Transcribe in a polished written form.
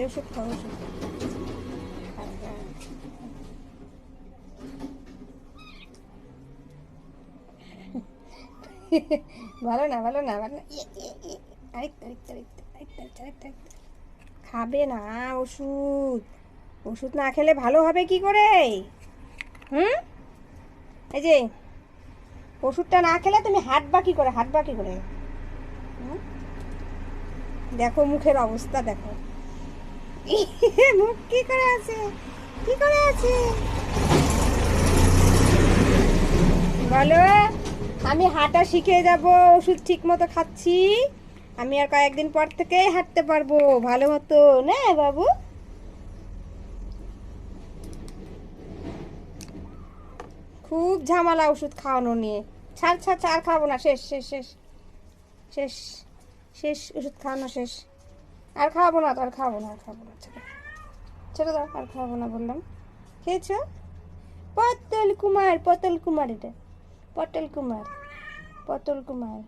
যে ওষুধ খাও, ওষুধ ভালো না, ভালো না, ভালো না। আরেকটা আরেকটা আরেকটা আরেকটা আরেকটা আরেকটা আরেকটা। খাবে না ওষুধ, ওষুধ না খেলে ভালো হবে কি করে? হুম, এই যে ওষুধটা না খেলে তুমি হাঁটবা কি করে, হাঁটবা কি করে? হুম? দেখো মুখের অবস্থা দেখো। মুখ কি করে আছে, কি করে আছে বলো? আমি হাঁটা শিখে যাব, ওষুধ ঠিক মতো খাচ্ছি, আমি আর কয়েকদিন পর থেকেই হাঁটতে পারবো ভালো মতো, না বাবু? খুব ঝামেলা ওষুধ খাওয়ানো নিয়ে। ছাড় ছাড় ছাড়, আর খাবো না, শেষ শেষ শেষ শেষ শেষ, ওষুধ খাওয়ানো শেষ। আর খাওয়াবো না তো, আর খাওয়াবো না, আর খাওয়াবো না, ছেড়ে ছেড়ে দাও, আর খাওয়াবো না বললাম। খেয়েছো? পটল কুমার, পটল কুমার, এটা পটল কুমার, পটল কুমার।